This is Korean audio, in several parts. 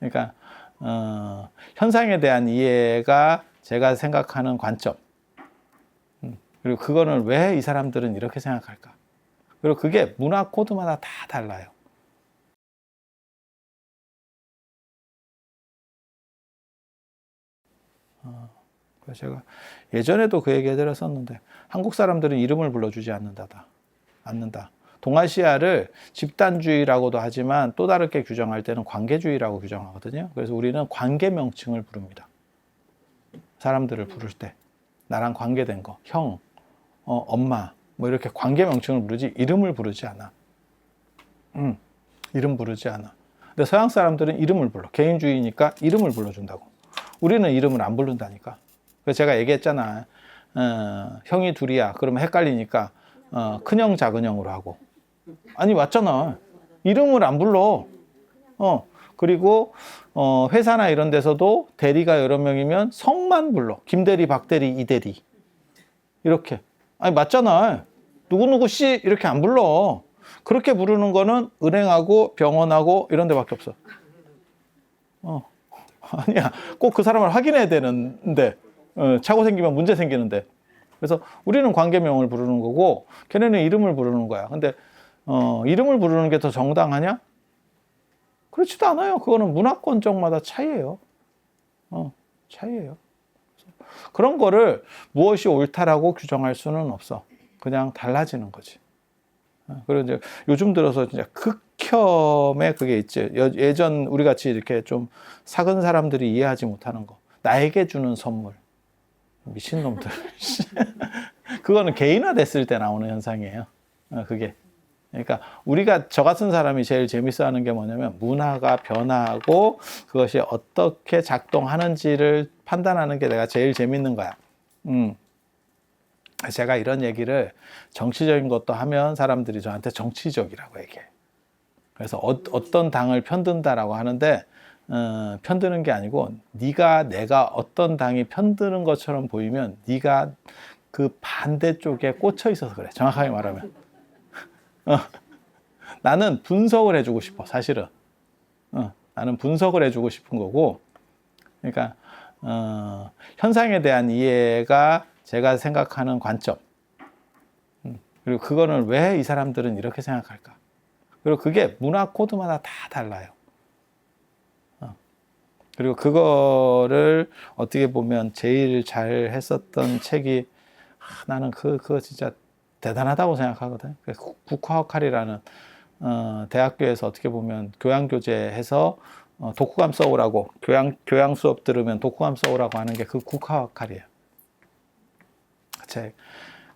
그러니까 현상에 대한 이해가 제가 생각하는 관점. 그리고 그거는 왜 이 사람들은 이렇게 생각할까? 그리고 그게 문화 코드마다 다 달라요. 그래서 제가 예전에도 그 얘기 해드렸었는데 한국 사람들은 이름을 불러주지 않는다. 동아시아를 집단주의라고도 하지만 또 다르게 규정할 때는 관계주의라고 규정하거든요. 그래서 우리는 관계 명칭을 부릅니다. 사람들을 부를 때 나랑 관계된 거, 형, 엄마 뭐 이렇게 관계 명칭을 부르지 이름을 부르지 않아. 이름 부르지 않아. 근데 서양 사람들은 이름을 불러. 개인주의니까 이름을 불러준다고. 우리는 이름을 안 부른다니까. 그래서 제가 얘기했잖아. 형이 둘이야. 그러면 헷갈리니까 큰형 작은형으로 하고. 아니 맞잖아. 이름을 안 불러. 그리고 회사나 이런 데서도 대리가 여러 명이면 성만 불러. 김대리, 박대리, 이대리 이렇게. 아니 맞잖아. 누구누구 씨 이렇게 안 불러. 그렇게 부르는 거는 은행하고 병원하고 이런 데밖에 없어. 아니야. 꼭 그 사람을 확인해야 되는데 착오 생기면 문제 생기는데. 그래서 우리는 관계명을 부르는 거고 걔네는 이름을 부르는 거야. 근데 이름을 부르는 게 더 정당하냐? 그렇지도 않아요. 그거는 문화권적마다 차이예요. 차이예요. 그런 거를 무엇이 옳다라고 규정할 수는 없어. 그냥 달라지는 거지. 그리고 이제 요즘 들어서 진짜 극혐의 그게 있지. 예전 우리 같이 이렇게 좀 사근 사람들이 이해하지 못하는 거. 나에게 주는 선물. 미친놈들. 그거는 개인화 됐을 때 나오는 현상이에요. 그게. 그러니까 우리가 저 같은 사람이 제일 재밌어 하는 게 뭐냐면 문화가 변화하고 그것이 어떻게 작동하는지를 판단하는 게 내가 제일 재밌는 거야. 제가 이런 얘기를 정치적인 것도 하면 사람들이 저한테 정치적이라고 얘기해. 그래서 어떤 당을 편든다라고 하는데 편드는 게 아니고 내가 어떤 당이 편드는 것처럼 보이면 네가 그 반대쪽에 꽂혀 있어서 그래. 정확하게 말하면. 나는 분석을 해주고 싶어. 사실은. 나는 분석을 해주고 싶은 거고. 그러니까 현상에 대한 이해가 제가 생각하는 관점. 그리고 그거는 왜 이 사람들은 이렇게 생각할까? 그리고 그게 문화 코드마다 다 달라요. 그리고 그거를 어떻게 보면 제일 잘 했었던 책이 나는 그거 진짜 대단하다고 생각하거든. 국화학칼이라는 대학교에서 어떻게 보면 교양교재해서 독후감 써오라고 교양 수업 들으면 독후감 써오라고 하는 게 그 국화학칼이에요.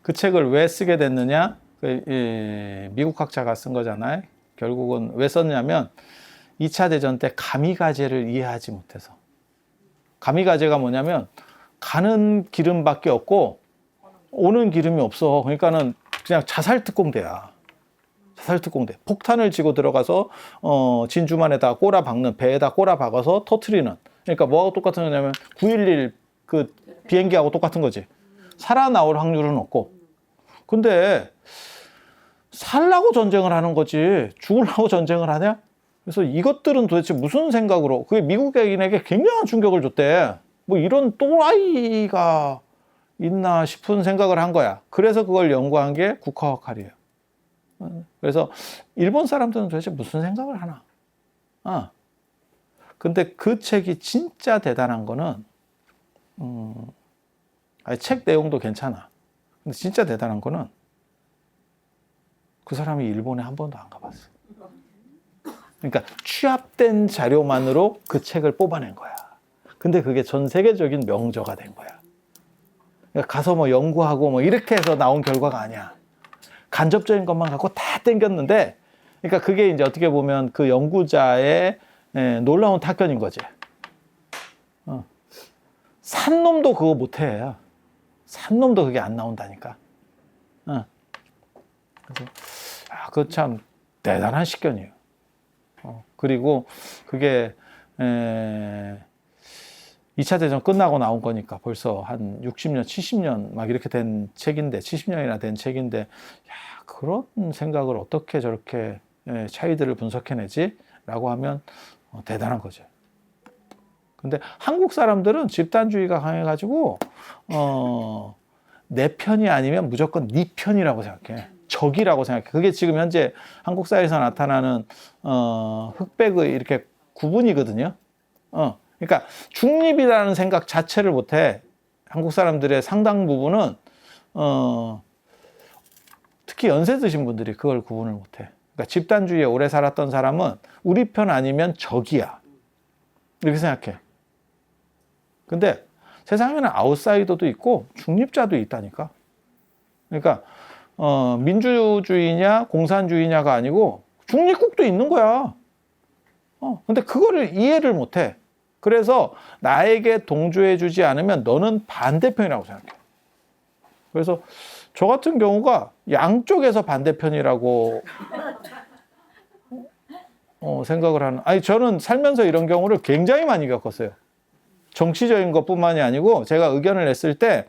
그 책을 왜 쓰게 됐느냐? 미국 학자가 쓴 거잖아요. 결국은 왜 썼냐면 2차 대전 때 가미가제를 이해하지 못해서. 가미가제가 뭐냐면 가는 기름밖에 없고 오는 기름이 없어. 그러니까는 그냥 자살특공대야. 자살특공대. 폭탄을 지고 들어가서 진주만에다 꼬라 박는, 배에다 꼬라 박아서 터트리는. 그러니까 뭐하고 똑같은 거냐면 9.11 그 비행기하고 똑같은 거지. 살아나올 확률은 없고. 근데 살라고 전쟁을 하는 거지 죽으려고 전쟁을 하냐? 그래서 이것들은 도대체 무슨 생각으로, 그게 미국인에게 굉장한 충격을 줬대. 뭐 이런 또라이가 있나 싶은 생각을 한 거야. 그래서 그걸 연구한 게 국화학칼이에요. 그래서 일본 사람들은 도대체 무슨 생각을 하나? 근데 그 책이 진짜 대단한 거는 책 내용도 괜찮아. 근데 진짜 대단한 거는 그 사람이 일본에 한 번도 안 가봤어. 그러니까 취합된 자료만으로 그 책을 뽑아낸 거야. 근데 그게 전 세계적인 명저가 된 거야. 그러니까 가서 뭐 연구하고 뭐 이렇게 해서 나온 결과가 아니야. 간접적인 것만 갖고 다 땡겼는데, 그러니까 그게 이제 어떻게 보면 그 연구자의 놀라운 탁견인 거지. 산 놈도 그거 못해. 산 놈도 그게 안 나온다니까. 그래서 그거 참 대단한 식견이에요. 그리고 그게 2차 대전 끝나고 나온 거니까 벌써 한 60년, 70년 막 이렇게 된 책인데, 70년이나 된 책인데, 야, 그런 생각을 어떻게 저렇게 차이들을 분석해내지? 라고 하면 대단한 거죠. 근데 한국 사람들은 집단주의가 강해가지고 내 편이 아니면 무조건 네 편이라고 생각해. 적이라고 생각해. 그게 지금 현재 한국 사회에서 나타나는 흑백의 이렇게 구분이거든요. 그러니까 중립이라는 생각 자체를 못해. 한국 사람들의 상당 부분은 특히 연세 드신 분들이 그걸 구분을 못해. 그러니까 집단주의에 오래 살았던 사람은 우리 편 아니면 적이야. 이렇게 생각해. 근데 세상에는 아웃사이더도 있고 중립자도 있다니까. 그러니까 민주주의냐 공산주의냐가 아니고 중립국도 있는 거야. 근데 그거를 이해를 못해. 그래서 나에게 동조해 주지 않으면 너는 반대편이라고 생각해. 그래서 저 같은 경우가 양쪽에서 반대편이라고 생각을 하는. 아니 저는 살면서 이런 경우를 굉장히 많이 겪었어요. 정치적인 것뿐만이 아니고 제가 의견을 냈을 때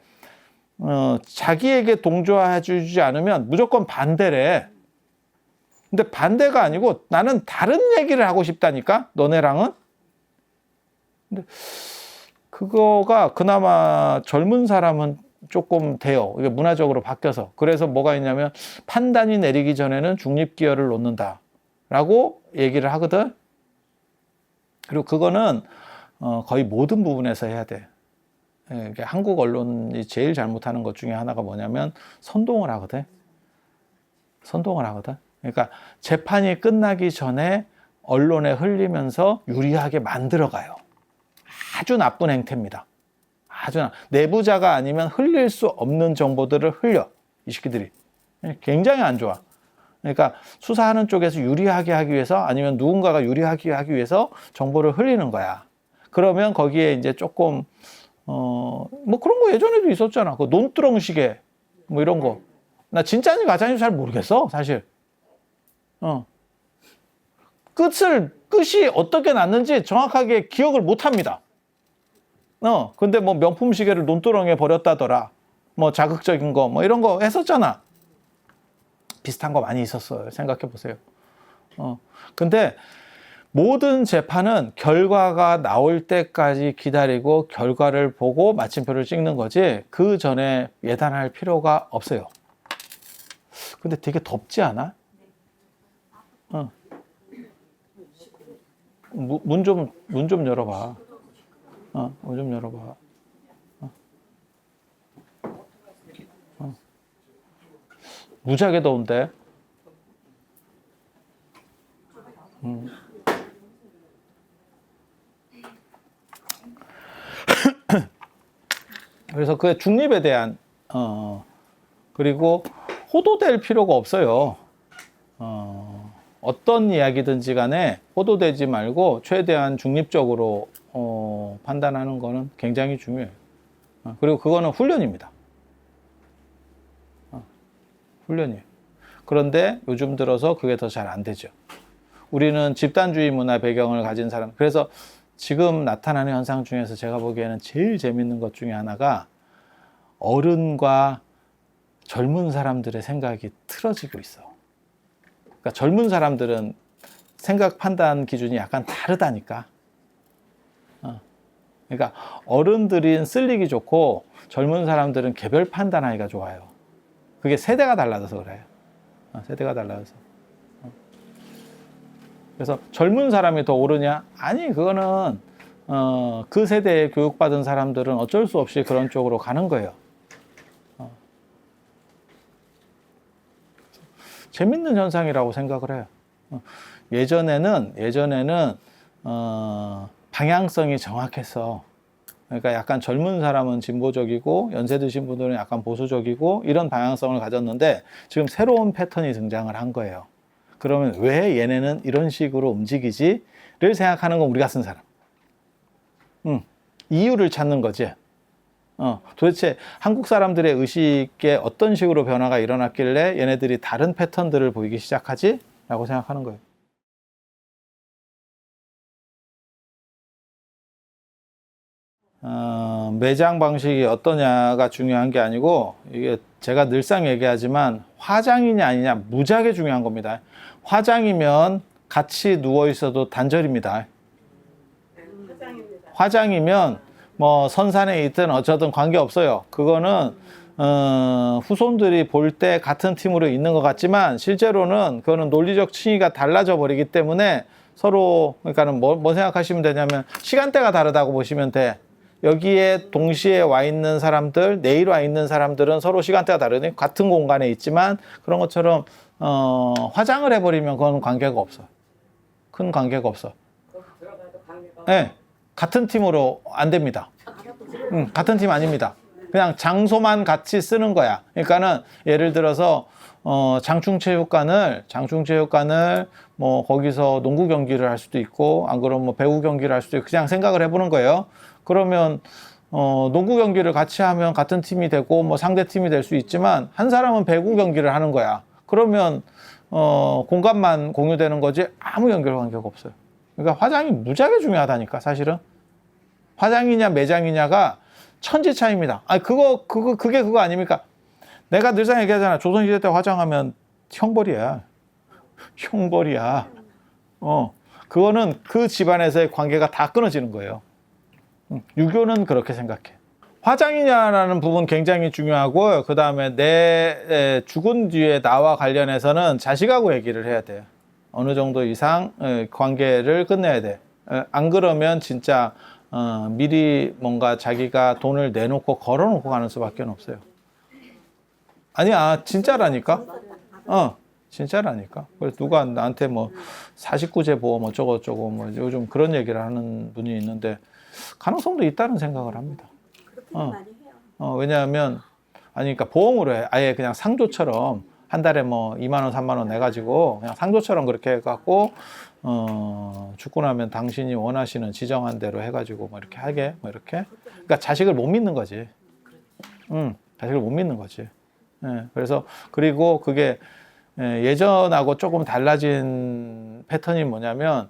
자기에게 동조해 주지 않으면 무조건 반대래. 근데 반대가 아니고 나는 다른 얘기를 하고 싶다니까 너네랑은. 근데 그거가 그나마 젊은 사람은 조금 돼요. 이게 문화적으로 바뀌어서. 그래서 뭐가 있냐면 판단이 내리기 전에는 중립기여를 놓는다 라고 얘기를 하거든. 그리고 그거는 거의 모든 부분에서 해야 돼. 한국 언론이 제일 잘못하는 것 중에 하나가 뭐냐면 선동을 하거든. 선동을 하거든. 그러니까 재판이 끝나기 전에 언론에 흘리면서 유리하게 만들어가요. 아주 나쁜 행태입니다. 내부자가 아니면 흘릴 수 없는 정보들을 흘려. 이 새끼들이. 굉장히 안 좋아. 그러니까 수사하는 쪽에서 유리하게 하기 위해서 아니면 누군가가 유리하게 하기 위해서 정보를 흘리는 거야. 그러면 거기에 이제 조금 뭐 그런 거 예전에도 있었잖아. 그 논두렁 시계 뭐 이런 거. 나 진짜인지 가짜인지 잘 모르겠어, 사실. 끝이 어떻게 났는지 정확하게 기억을 못 합니다. 근데 뭐 명품 시계를 논두렁에 버렸다더라. 뭐 자극적인 거, 뭐 이런 거 했었잖아. 비슷한 거 많이 있었어요. 생각해 보세요. 근데 모든 재판은 결과가 나올 때까지 기다리고 결과를 보고 마침표를 찍는 거지 그 전에 예단할 필요가 없어요. 근데 되게 덥지 않아? 문 좀 열어봐. 문 좀 열어봐. 무지하게 더운데. 그래서 그 중립에 대한 그리고 호도될 필요가 없어요. 어떤 이야기든지 간에 호도되지 말고 최대한 중립적으로 판단하는 거는 굉장히 중요해요. 그리고 그거는 훈련입니다. 훈련이에요. 그런데 요즘 들어서 그게 더 잘 안 되죠. 우리는 집단주의 문화 배경을 가진 사람. 그래서 지금 나타나는 현상 중에서 제가 보기에는 제일 재밌는 것 중에 하나가 어른과 젊은 사람들의 생각이 틀어지고 있어. 그러니까 젊은 사람들은 생각 판단 기준이 약간 다르다니까. 그러니까 어른들은 쓸리기 좋고 젊은 사람들은 개별 판단하기가 좋아요. 그게 세대가 달라져서 그래요. 세대가 달라져서. 그래서 젊은 사람이 더 옳으냐? 아니, 그거는 그 세대에 교육받은 사람들은 어쩔 수 없이 그런 쪽으로 가는 거예요. 재밌는 현상이라고 생각을 해요. 예전에는 방향성이 정확했어. 그러니까 약간 젊은 사람은 진보적이고 연세 드신 분들은 약간 보수적이고 이런 방향성을 가졌는데 지금 새로운 패턴이 등장을 한 거예요. 그러면 왜 얘네는 이런 식으로 움직이지? 를 생각하는 건 우리 같은 사람. 이유를 찾는 거지. 도대체 한국 사람들의 의식에 어떤 식으로 변화가 일어났길래 얘네들이 다른 패턴들을 보이기 시작하지? 라고 생각하는 거예요. 매장 방식이 어떠냐가 중요한 게 아니고 이게 제가 늘상 얘기하지만 화장이냐 아니냐 무지하게 중요한 겁니다. 화장이면 같이 누워 있어도 단절입니다. 화장이면 뭐 선산에 있든 어쩌든 관계없어요. 그거는 후손들이 볼 때 같은 팀으로 있는 것 같지만 실제로는 그거는 논리적 층위가 달라져 버리기 때문에 서로, 그러니까는 뭐 생각하시면 되냐면 시간대가 다르다고 보시면 돼. 여기에 동시에 와 있는 사람들, 내일 와 있는 사람들은 서로 시간대가 다르니 같은 공간에 있지만 그런 것처럼 화장을 해버리면 그건 관계가 없어. 큰 관계가 없어. 네, 같은 팀으로 안 됩니다. 같은 팀 아닙니다. 그냥 장소만 같이 쓰는 거야. 그러니까는 예를 들어서 장충체육관을 뭐 거기서 농구 경기를 할 수도 있고 안 그러면 뭐 배구 경기를 할 수도 있고 그냥 생각을 해보는 거예요. 그러면 농구 경기를 같이 하면 같은 팀이 되고 뭐 상대 팀이 될 수 있지만 한 사람은 배구 경기를 하는 거야. 그러면 공간만 공유되는 거지 아무 연결관계가 없어요. 그러니까 화장이 무지하게 중요하다니까 사실은. 화장이냐 매장이냐가 천지 차이입니다. 아니 그게 그거 아닙니까? 내가 늘상 얘기하잖아. 조선시대 때 화장하면 형벌이야. 형벌이야. 그거는 그 집안에서의 관계가 다 끊어지는 거예요. 유교는 그렇게 생각해. 화장이냐라는 부분 굉장히 중요하고 그 다음에 내 죽은 뒤에 나와 관련해서는 자식하고 얘기를 해야 돼요. 어느 정도 이상 관계를 끝내야 돼. 안 그러면 진짜 미리 뭔가 자기가 돈을 내놓고 걸어놓고 가는 수밖에 없어요. 아니야, 진짜라니까. 진짜라니까. 그래서 누가 나한테 뭐 49제 보험 어쩌고저쩌고 뭐 요즘 그런 얘기를 하는 분이 있는데 가능성도 있다는 생각을 합니다. 왜냐하면 그러니까 보험으로 해. 아예 그냥 상조처럼 한 달에 뭐 2만 원, 3만 원 내가지고 그냥 상조처럼 그렇게 해갖고 죽고 나면 당신이 원하시는 지정한 대로 해가지고 뭐 이렇게 하게 뭐 이렇게. 그러니까 자식을 못 믿는 거지. 자식을 못 믿는 거지. 그래서 그리고 그게 예전하고 조금 달라진 패턴이 뭐냐면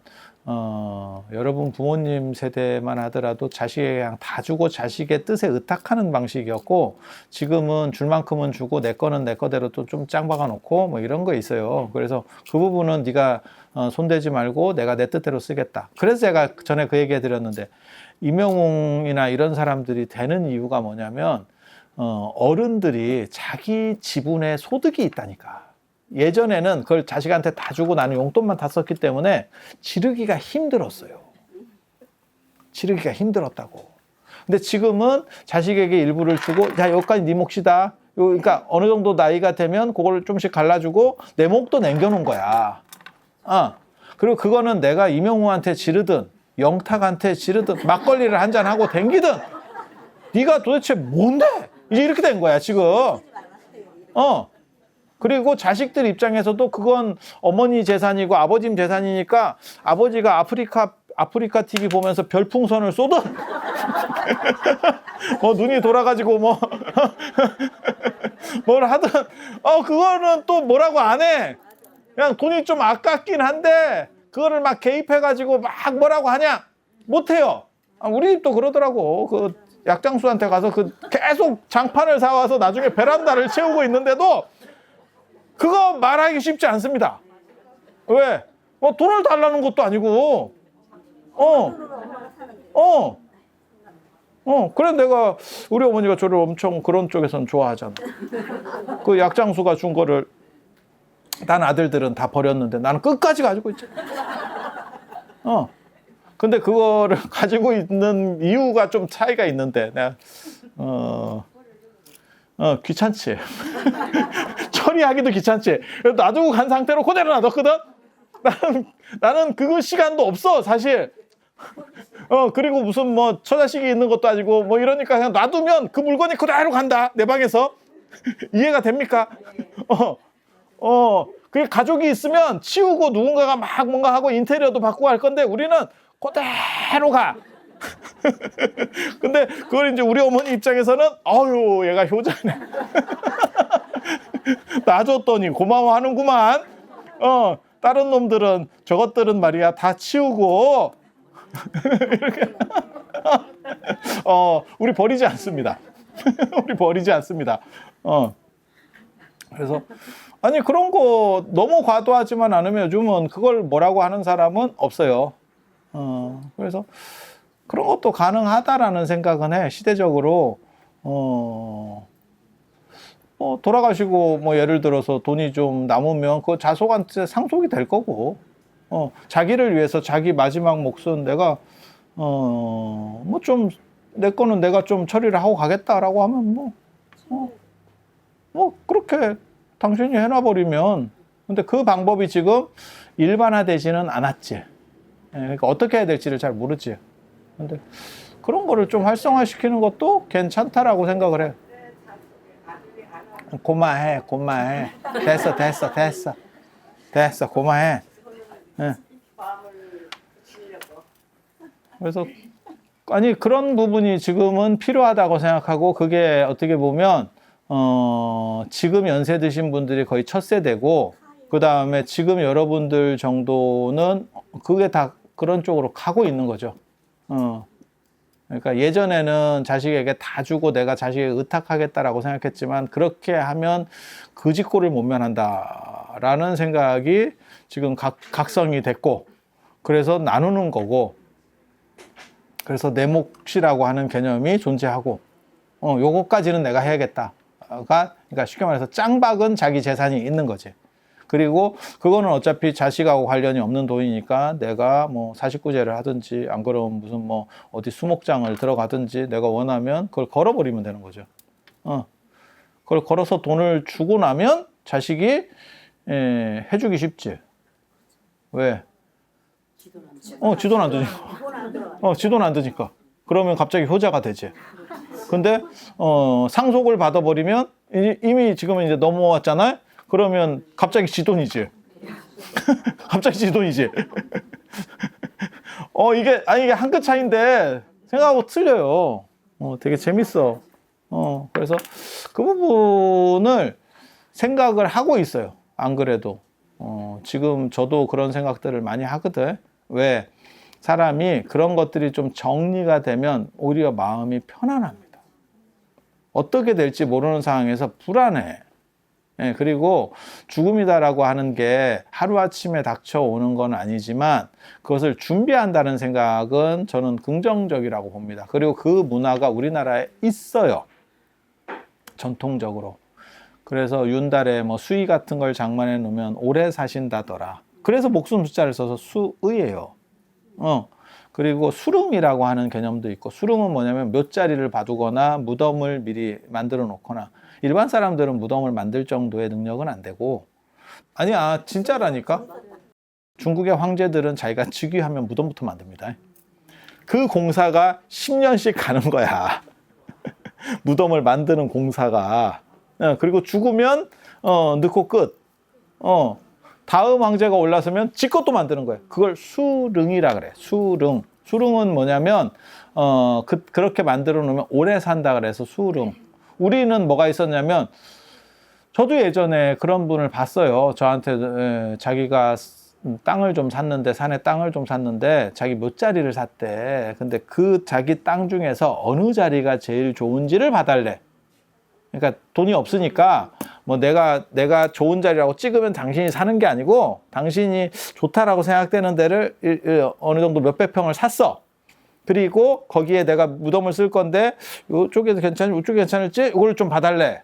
여러분 부모님 세대만 하더라도 자식에게 그냥 다 주고 자식의 뜻에 의탁하는 방식이었고 지금은 줄 만큼은 주고 내 거는 내 거대로 또 좀 짱 박아 놓고 뭐 이런 거 있어요. 그래서 그 부분은 네가 손대지 말고 내가 내 뜻대로 쓰겠다. 그래서 제가 전에 그 얘기 해드렸는데 임영웅이나 이런 사람들이 되는 이유가 뭐냐면 어른들이 자기 지분에 소득이 있다니까. 예전에는 그걸 자식한테 다 주고 나는 용돈만 다 썼기 때문에 지르기가 힘들었어요. 지르기가 힘들었다고. 근데 지금은 자식에게 일부를 주고 야 여기까지 네 몫이다. 그러니까 어느 정도 나이가 되면 그걸 좀씩 갈라주고 내 몫도 남겨놓은 거야. 그리고 그거는 내가 이명우한테 지르든 영탁한테 지르든 막걸리를 한잔하고 댕기든 네가 도대체 뭔데? 이제 이렇게 된 거야 지금. 그리고 자식들 입장에서도 그건 어머니 재산이고 아버지 재산이니까 아버지가 아프리카 TV 보면서 별풍선을 쏘든 뭐 눈이 돌아가지고 뭐 뭘 하든 그거는 또 뭐라고 안 해. 그냥 돈이 좀 아깝긴 한데 그거를 막 개입해가지고 막 뭐라고 하냐? 못해요. 우리 집도 그러더라고. 그 약장수한테 가서 그 계속 장판을 사와서 나중에 베란다를 채우고 있는데도 그거 말하기 쉽지 않습니다. 왜? 돈을 달라는 것도 아니고. 그래 내가 우리 어머니가 저를 엄청 그런 쪽에서는 좋아하잖아. 그 약장수가 준 거를 난 아들들은 다 버렸는데 나는 끝까지 가지고 있잖아. 근데 그거를 가지고 있는 이유가 좀 차이가 있는데 내가 귀찮지. 처리하기도 귀찮지. 놔두고 간 상태로 그대로 놔뒀거든. 나는 그거 시간도 없어 사실. 그리고 무슨 뭐 처자식이 있는 것도 아니고 뭐 이러니까 그냥 놔두면 그 물건이 그대로 간다 내 방에서. 이해가 됩니까? 그게 가족이 있으면 치우고 누군가가 막 뭔가 하고 인테리어도 바꾸고 할 건데 우리는 그대로 가. 근데 그걸 이제 우리 어머니 입장에서는 아유 얘가 효자네. 놔줬더니 고마워하는구만. 다른 놈들은 저것들은 말이야 다 치우고 이렇게 우리 버리지 않습니다. 우리 버리지 않습니다. 그래서 아니 그런 거 너무 과도하지만 않으면 요즘은 그걸 뭐라고 하는 사람은 없어요. 그래서 그런 것도 가능하다라는 생각은 해. 시대적으로 돌아가시고 뭐 예를 들어서 돈이 좀 남으면 그 자손한테 상속이 될 거고, 자기를 위해서 자기 마지막 몫은 내가 뭐 좀 내 거는 내가 좀 처리를 하고 가겠다라고 하면 뭐 그렇게 당신이 해놔버리면. 근데 그 방법이 지금 일반화되지는 않았지. 예, 그러니까 어떻게 해야 될지를 잘 모르지. 근데 그런 거를 좀 활성화시키는 것도 괜찮다라고 생각을 해. 고마해. 됐어. 고마해. 예. 그래서 아니 그런 부분이 지금은 필요하다고 생각하고, 그게 어떻게 보면 지금 연세 드신 분들이 거의 첫 세대고, 그 다음에 지금 여러분들 정도는 그게 다 그런 쪽으로 가고 있는 거죠. 그러니까 예전에는 자식에게 다 주고 내가 자식에게 의탁하겠다라고 생각했지만, 그렇게 하면 그 짓고를 못 면한다라는 생각이 지금 각성이 됐고, 그래서 나누는 거고, 그래서 내 몫이라고 하는 개념이 존재하고, 요거까지는 내가 해야겠다. 그러니까 쉽게 말해서 짱박은 자기 재산이 있는 거지. 그리고 그거는 어차피 자식하고 관련이 없는 돈이니까 내가 뭐 사식구제를 하든지, 안 그러면 무슨 뭐 어디 수목장을 들어가든지 내가 원하면 그걸 걸어버리면 되는 거죠. 그걸 걸어서 돈을 주고 나면 자식이 해주기 쉽지. 왜? 지도는 안 드니까. 지도는 안 드니까. 그러면 갑자기 효자가 되지. 근데 상속을 받아버리면 이미 지금은 이제 넘어왔잖아요. 그러면 갑자기 지 돈이지. 갑자기 지 돈이지. 이게 한 끗 차이인데 생각하고 틀려요. 되게 재밌어. 그래서 그 부분을 생각을 하고 있어요. 안 그래도 지금 저도 그런 생각들을 많이 하거든. 왜? 사람이 그런 것들이 좀 정리가 되면 오히려 마음이 편안합니다. 어떻게 될지 모르는 상황에서 불안해. 예, 그리고 죽음이다라고 하는 게 하루아침에 닥쳐오는 건 아니지만, 그것을 준비한다는 생각은 저는 긍정적이라고 봅니다. 그리고 그 문화가 우리나라에 있어요. 전통적으로. 그래서 윤달에 뭐 수의 같은 걸 장만해 놓으면 오래 사신다더라. 그래서 목숨 숫자를 써서 수의예요. 그리고 수릉이라고 하는 개념도 있고, 수릉은 뭐냐면 묘자리를 봐두거나 무덤을 미리 만들어 놓거나. 일반 사람들은 무덤을 만들 정도의 능력은 안 되고, 아니야 진짜라니까. 중국의 황제들은 자기가 즉위하면 무덤부터 만듭니다. 그 공사가 10년씩 가는 거야. 무덤을 만드는 공사가. 그리고 죽으면 넣고 끝. 다음 황제가 올라서면 지 것도 만드는 거예요. 그걸 수릉이라 그래. 수릉은 뭐냐면 그렇게 만들어 놓으면 오래 산다 그래서 수릉. 우리는 뭐가 있었냐면, 저도 예전에 그런 분을 봤어요. 저한테 자기가 땅을 좀 샀는데, 산에 땅을 좀 샀는데 자기 몇 자리를 샀대. 근데 그 자기 땅 중에서 어느 자리가 제일 좋은지를 봐달래. 그러니까 돈이 없으니까 뭐 내가 좋은 자리라고 찍으면 당신이 사는 게 아니고, 당신이 좋다라고 생각되는 데를 어느 정도 몇백 평을 샀어. 그리고 거기에 내가 무덤을 쓸 건데 이쪽에도 괜찮을지 이쪽이 괜찮을지 이걸 좀 봐달래.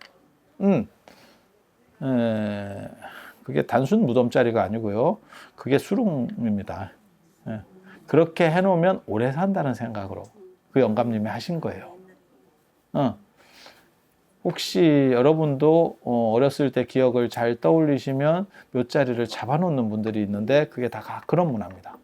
그게 단순 무덤자리가 아니고요. 그게 수릉입니다. 그렇게 해놓으면 오래 산다는 생각으로 그 영감님이 하신 거예요. 혹시 여러분도 어렸을 때 기억을 잘 떠올리시면 묘자리를 잡아놓는 분들이 있는데, 그게 다 그런 문화입니다.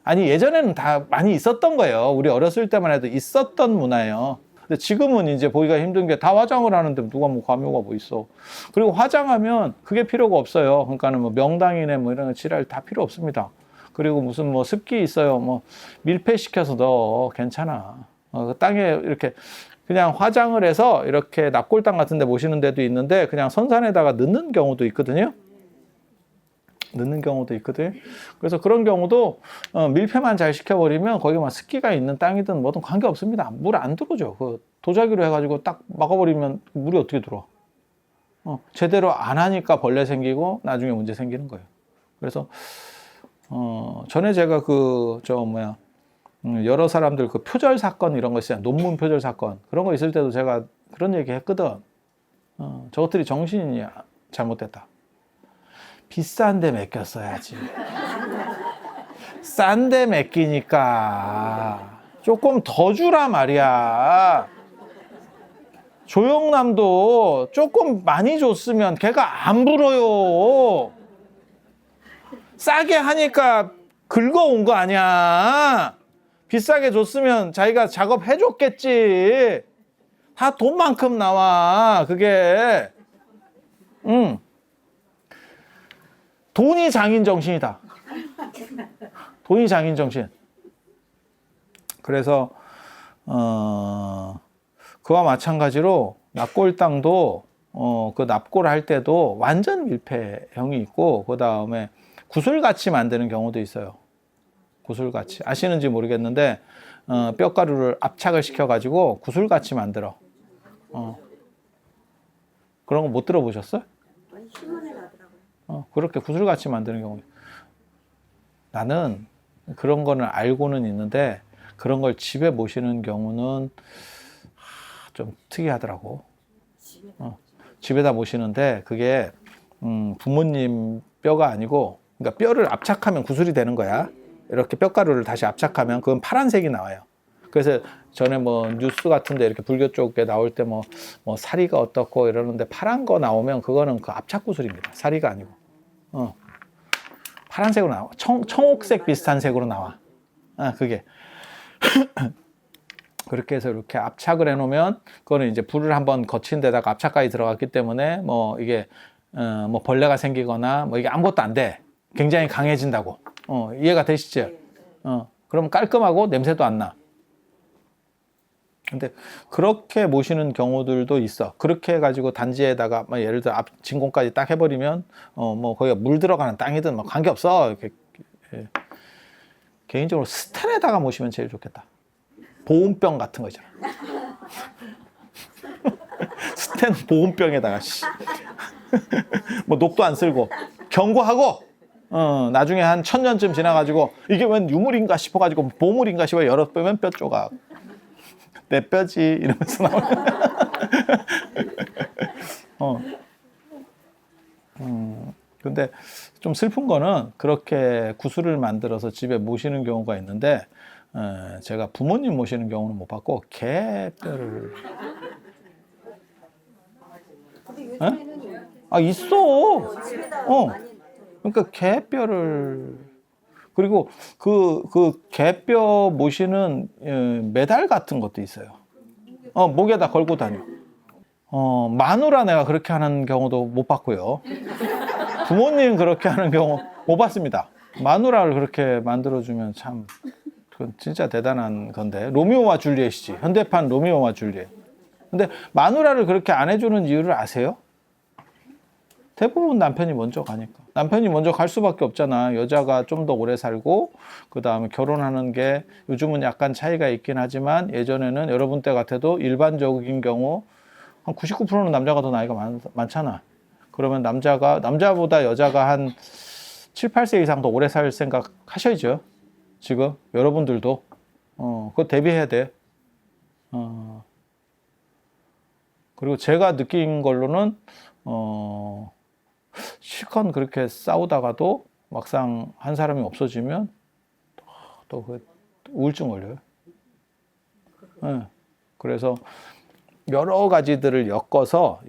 아니 예전에는 다 많이 있었던 거예요. 우리 어렸을 때만 해도 있었던 문화예요. 근데 지금은 이제 보기가 힘든 게, 다 화장을 하는데 누가 뭐 과묘가 뭐 있어. 그리고 화장하면 그게 필요가 없어요. 그러니까는 뭐 명당이네 뭐 이런 거 칠할 다 필요 없습니다. 그리고 무슨 뭐 습기 있어요. 뭐 밀폐시켜서 넣어. 괜찮아. 그 땅에 이렇게 그냥 화장을 해서 이렇게 납골당 같은 데 모시는 데도 있는데, 그냥 선산에다가 넣는 경우도 있거든요. 그래서 그런 경우도 밀폐만 잘 시켜버리면 거기 막 습기가 있는 땅이든 뭐든 관계없습니다. 물 안 들어오죠. 그 도자기로 해가지고 딱 막아버리면 물이 어떻게 들어와. 제대로 안 하니까 벌레 생기고 나중에 문제 생기는 거예요. 그래서 전에 제가 여러 사람들 그 표절 사건 이런 거 있어요. 논문 표절 사건. 그런 거 있을 때도 제가 그런 얘기 했거든. 저것들이 정신이 잘못됐다. 비싼 데 맡겼어야지. 싼 데 맡기니까 조금 더 주라 말이야. 조영남도 조금 많이 줬으면 걔가 안 불어요. 싸게 하니까 긁어온 거 아니야. 비싸게 줬으면 자기가 작업해 줬겠지. 다 돈만큼 나와, 그게. 돈이 장인 정신이다. 돈이 장인 정신. 그래서 그와 마찬가지로 납골 땅도 그 납골 할 때도 완전 밀폐형이 있고, 그 다음에 구슬같이 만드는 경우도 있어요. 구슬같이. 아시는지 모르겠는데 뼈가루를 압착을 시켜가지고 구슬같이 만들어. 그런 거 못 들어보셨어요? 신문에 나더라고요. 그렇게 구슬같이 만드는 경우. 나는 그런 거는 알고는 있는데 그런 걸 집에 모시는 경우는 좀 특이하더라고. 집에다 모시는데 그게 부모님 뼈가 아니고, 그러니까 뼈를 압착하면 구슬이 되는 거야. 이렇게 뼈가루를 다시 압착하면 그건 파란색이 나와요. 그래서 전에 뭐 뉴스 같은데 이렇게 불교 쪽에 나올 때 뭐 사리가 어떻고 이러는데 파란 거 나오면 그거는 그 압착 구슬입니다. 사리가 아니고. 파란색으로 나와. 청옥색 비슷한 색으로 나와. 그게. 그렇게 해서 이렇게 압착을 해놓으면 그거는 이제 불을 한번 거친 데다가 압착까지 들어갔기 때문에 뭐 이게 뭐 벌레가 생기거나 뭐 이게 아무것도 안 돼. 굉장히 강해진다고. 이해가 되시죠? 그럼 깔끔하고 냄새도 안 나. 근데 그렇게 모시는 경우들도 있어. 그렇게 해가지고 단지에다가 뭐 예를 들어 진공까지 딱 해버리면 뭐 거기가 물 들어가는 땅이든 뭐 관계없어. 이렇게. 개인적으로 스텐에다가 모시면 제일 좋겠다. 보온병 같은 거 있잖아. 스텐 보온병에다가 뭐 녹도 안 쓸고 경고하고 나중에 한 1000년쯤 지나가지고 이게 웬 유물인가 싶어가지고 보물인가 싶어 열어보면 뼈 조각. 내 뼈지 이러면서 나오면 근데 좀 슬픈 거는 그렇게 구슬을 만들어서 집에 모시는 경우가 있는데 제가 부모님 모시는 경우는 못 봤고 개뼈를 있어. 그러니까 개뼈를 그리고 그 개뼈 모시는 메달 같은 것도 있어요. 목에다 걸고 다녀. 마누라 내가 그렇게 하는 경우도 못 봤고요. 부모님 그렇게 하는 경우 못 봤습니다. 마누라를 그렇게 만들어주면 참 그건 진짜 대단한 건데. 로미오와 줄리엣이지. 현대판 로미오와 줄리엣. 근데 마누라를 그렇게 안 해주는 이유를 아세요? 대부분 남편이 먼저 가니까. 남편이 먼저 갈 수밖에 없잖아. 여자가 좀 더 오래 살고 그 다음에 결혼하는 게 요즘은 약간 차이가 있긴 하지만 예전에는 여러분 때 같아도 일반적인 경우 한 99%는 남자가 더 나이가 많잖아. 그러면 남자보다 여자가 한 7, 8세 이상 더 오래 살 생각 하셔야죠. 지금 여러분들도 그거 대비해야 돼. 그리고 제가 느낀 걸로는 실컷 그렇게 싸우다가도 막상 한 사람이 없어지면 또 그 우울증 걸려요. 그래서 여러 가지들을 엮어서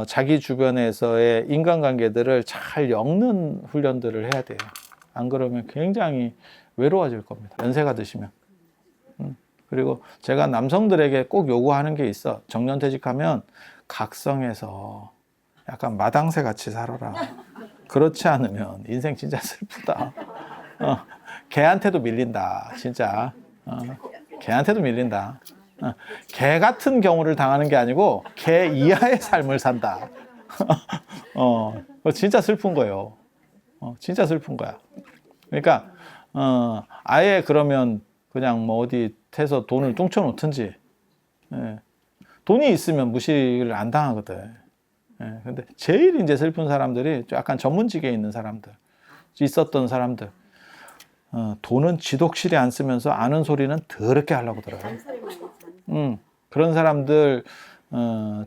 자기 주변에서의 인간관계들을 잘 엮는 훈련들을 해야 돼요. 안 그러면 굉장히 외로워질 겁니다. 연세가 드시면. 그리고 제가 남성들에게 꼭 요구하는 게 있어. 정년퇴직하면 각성해서 약간 마당새 같이 살아라. 그렇지 않으면 인생 진짜 슬프다. 개한테도 밀린다. 진짜. 개한테도 밀린다. 개 같은 경우를 당하는 게 아니고 개 이하의 삶을 산다. 진짜 슬픈 거예요. 진짜 슬픈 거야. 그러니까 아예 그러면 그냥 뭐 어디 해서 돈을 뚱쳐 놓든지. 돈이 있으면 무시를 안 당하거든. 근데 제일 이제 슬픈 사람들이 약간 전문직에 있는 사람들, 있었던 사람들. 돈은 지독실에 안 쓰면서 아는 소리는 더럽게 하려고 들어요. 잔소리만 해. 그런 사람들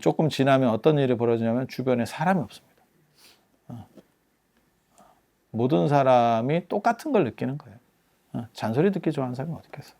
조금 지나면 어떤 일이 벌어지냐면 주변에 사람이 없습니다. 모든 사람이 똑같은 걸 느끼는 거예요. 잔소리 듣기 좋아하는 사람이 어디 있겠어?